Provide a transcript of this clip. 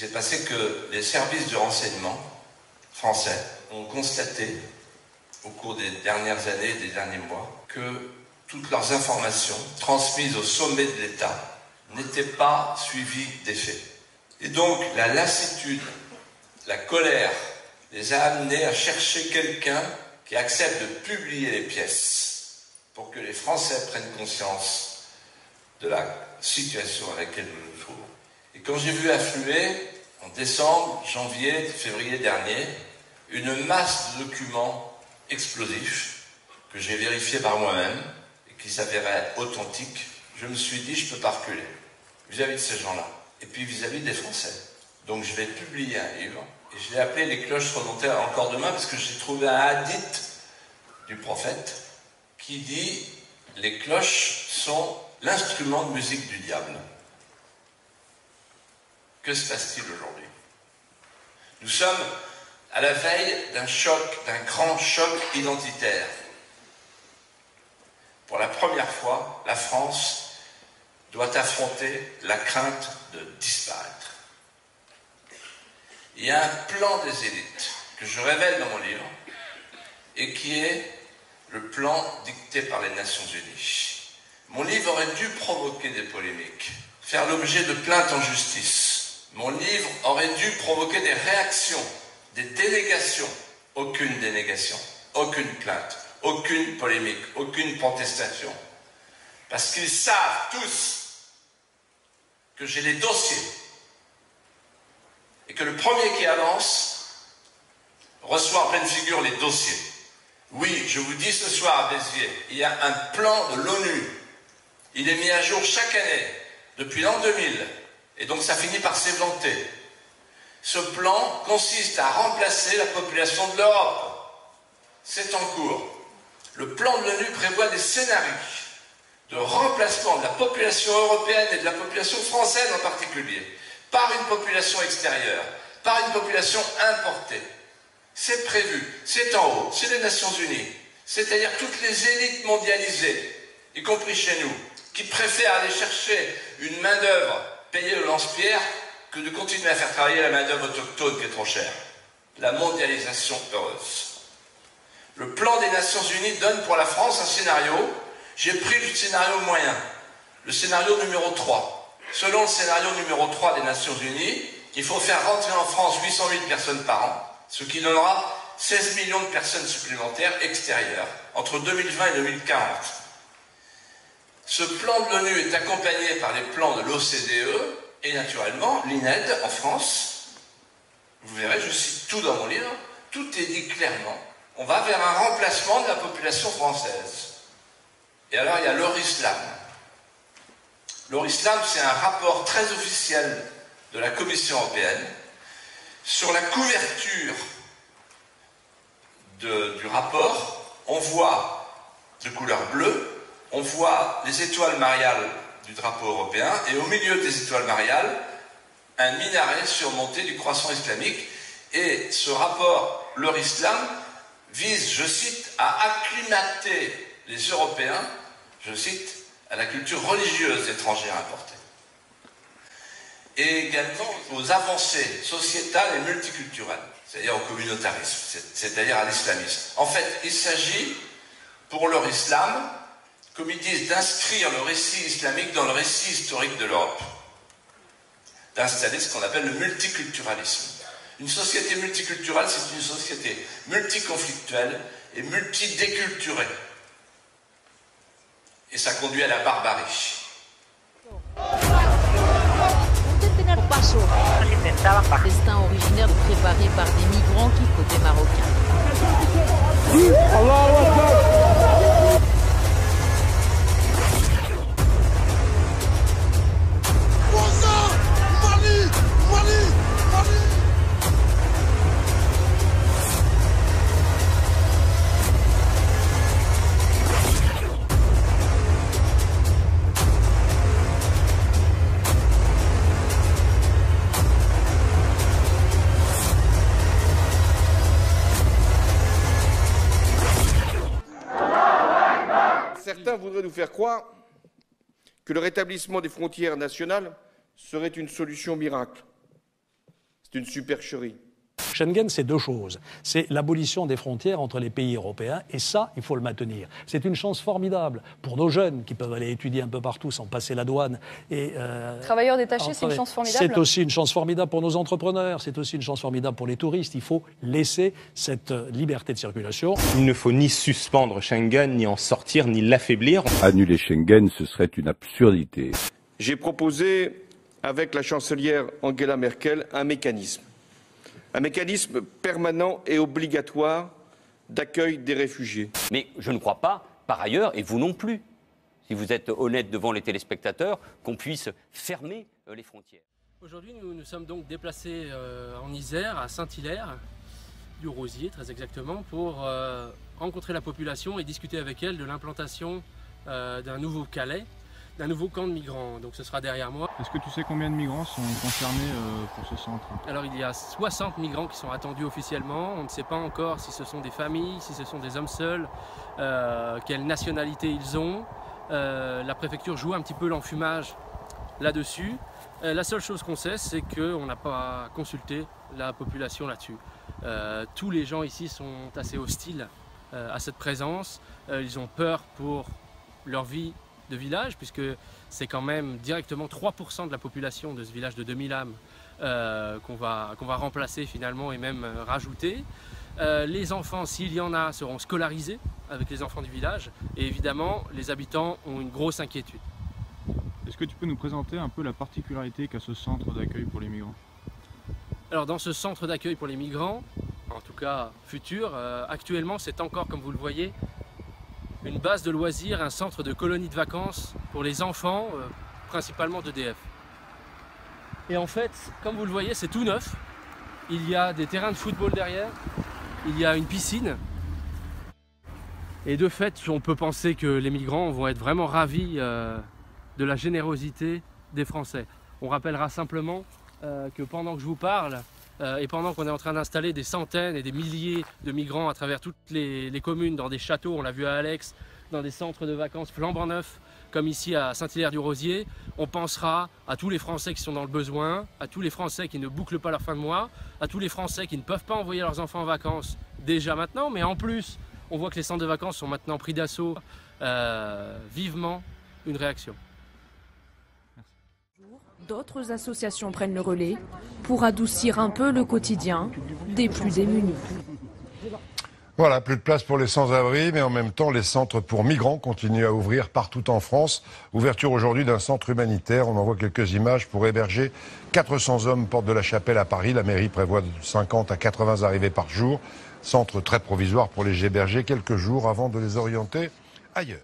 s'est passé que les services de renseignement français ont constaté, au cours des dernières années, des derniers mois, que toutes leurs informations transmises au sommet de l'État n'étaient pas suivies d'effet. Et donc, la lassitude, la colère, les a amenés à chercher quelqu'un qui accepte de publier les pièces pour que les Français prennent conscience de la situation à laquelle nous nous trouvons. Et quand j'ai vu affluer, en décembre, janvier, février dernier, une masse de documents explosifs que j'ai vérifiés par moi-même et qui s'avéraient authentiques, je me suis dit, je ne peux pas reculer vis-à-vis de ces gens-là et puis vis-à-vis des Français. Donc je vais publier un livre et je l'ai appelé « Les cloches remontaient encore demain » parce que j'ai trouvé un hadith du prophète qui dit « Les cloches sont l'instrument de musique du diable ». Que se passe-t-il aujourd'hui? Nous sommes à la veille d'un choc, d'un grand choc identitaire. Pour la première fois, la France doit affronter la crainte de disparaître. Il y a un plan des élites que je révèle dans mon livre et qui est le plan dicté par les Nations Unies. Mon livre aurait dû provoquer des polémiques, faire l'objet de plaintes en justice. Mon livre aurait dû provoquer des réactions, des dénégations. Aucune dénégation, aucune plainte, aucune polémique, aucune protestation. Parce qu'ils savent tous que j'ai les dossiers et que le premier qui avance reçoit en pleine figure les dossiers. Oui, je vous dis ce soir à Béziers, il y a un plan de l'ONU. Il est mis à jour chaque année, depuis l'an 2000, et donc ça finit par s'éventer. Ce plan consiste à remplacer la population de l'Europe. C'est en cours. Le plan de l'ONU prévoit des scénarios de remplacement de la population européenne et de la population française en particulier, par une population extérieure, par une population importée. C'est prévu, c'est en haut, c'est les Nations Unies, c'est-à-dire toutes les élites mondialisées, y compris chez nous, qui préfèrent aller chercher une main-d'œuvre payée au lance-pierre que de continuer à faire travailler la main-d'œuvre autochtone qui est trop chère. La mondialisation heureuse. Le plan des Nations Unies donne pour la France un scénario. J'ai pris le scénario moyen, le scénario numéro 3. Selon le scénario numéro 3 des Nations Unies, il faut faire rentrer en France 800 000 personnes par an, ce qui donnera 16 millions de personnes supplémentaires extérieures entre 2020 et 2040. Ce plan de l'ONU est accompagné par les plans de l'OCDE et naturellement l'INED en France. Vous verrez, je cite tout dans mon livre, tout est dit clairement. On va vers un remplacement de la population française. Et alors il y a l'Or-Islam. L'Or-Islam, c'est un rapport très officiel de la Commission européenne. Sur la couverture du rapport, on voit de couleur bleue, on voit les étoiles mariales du drapeau européen, et au milieu des étoiles mariales, un minaret surmonté du croissant islamique. Et ce rapport, l'Or-Islam, vise, je cite, à acclimater les Européens, je cite, à la culture religieuse étrangère importée. Et également aux avancées sociétales et multiculturelles, c'est-à-dire au communautarisme, c'est-à-dire à l'islamisme. En fait, il s'agit, pour leur islam, comme ils disent, d'inscrire le récit islamique dans le récit historique de l'Europe, d'installer ce qu'on appelle le multiculturalisme. Une société multiculturelle, c'est une société multiconflictuelle et multidéculturée. Et ça conduit à la barbarie. Destin originaire préparé par des migrants qui côté marocain. Certains voudraient nous faire croire que le rétablissement des frontières nationales serait une solution miracle. C'est une supercherie. Schengen, c'est deux choses. C'est l'abolition des frontières entre les pays européens, et ça, il faut le maintenir. C'est une chance formidable pour nos jeunes qui peuvent aller étudier un peu partout sans passer la douane. Travailleurs détachés, c'est une chance formidable. C'est aussi une chance formidable pour nos entrepreneurs, c'est aussi une chance formidable pour les touristes. Il faut laisser cette liberté de circulation. Il ne faut ni suspendre Schengen, ni en sortir, ni l'affaiblir. Annuler Schengen, ce serait une absurdité. J'ai proposé, avec la chancelière Angela Merkel, un mécanisme permanent et obligatoire d'accueil des réfugiés. Mais je ne crois pas, par ailleurs, et vous non plus, si vous êtes honnête devant les téléspectateurs, qu'on puisse fermer les frontières. Aujourd'hui, nous sommes donc déplacés en Isère, à Saint-Hilaire du Rosier, très exactement, pour rencontrer la population et discuter avec elle de l'implantation d'un nouveau Calais, d'un nouveau camp de migrants. Donc ce sera derrière moi. Est-ce que tu sais combien de migrants sont concernés pour ce centre? Alors il y a 60 migrants qui sont attendus officiellement. On ne sait pas encore si ce sont des familles, si ce sont des hommes seuls, quelle nationalité ils ont. La préfecture joue un petit peu l'enfumage là-dessus. La seule chose qu'on sait, c'est qu'on n'a pas consulté la population là-dessus. Tous les gens ici sont assez hostiles à cette présence. Ils ont peur pour leur vie de village, puisque c'est quand même directement 3% de la population de ce village de 2000 âmes qu'on va remplacer finalement et même rajouter. Les enfants, s'il y en a, seront scolarisés avec les enfants du village, et évidemment les habitants ont une grosse inquiétude. Est-ce que tu peux nous présenter un peu la particularité qu'a ce centre d'accueil pour les migrants? Alors dans ce centre d'accueil pour les migrants, en tout cas futur, actuellement c'est encore, comme vous le voyez, une base de loisirs, un centre de colonie de vacances pour les enfants, principalement d'EDF. Et en fait, comme vous le voyez, c'est tout neuf. Il y a des terrains de football derrière, il y a une piscine. Et de fait, on peut penser que les migrants vont être vraiment ravis de la générosité des Français. On rappellera simplement que pendant que je vous parle, et pendant qu'on est en train d'installer des centaines et des milliers de migrants à travers toutes les communes, dans des châteaux, on l'a vu à Alex, dans des centres de vacances flambant neufs, comme ici à Saint-Hilaire-du-Rosier, on pensera à tous les Français qui sont dans le besoin, à tous les Français qui ne bouclent pas leur fin de mois, à tous les Français qui ne peuvent pas envoyer leurs enfants en vacances déjà maintenant, mais en plus, on voit que les centres de vacances sont maintenant pris d'assaut. Vivement une réaction. D'autres associations prennent le relais pour adoucir un peu le quotidien des plus démunis. Voilà, plus de place pour les sans-abri, mais en même temps, les centres pour migrants continuent à ouvrir partout en France. Ouverture aujourd'hui d'un centre humanitaire. On en voit quelques images pour héberger 400 hommes porte de la Chapelle à Paris. La mairie prévoit de 50 à 80 arrivées par jour. Centre très provisoire pour les héberger quelques jours avant de les orienter ailleurs.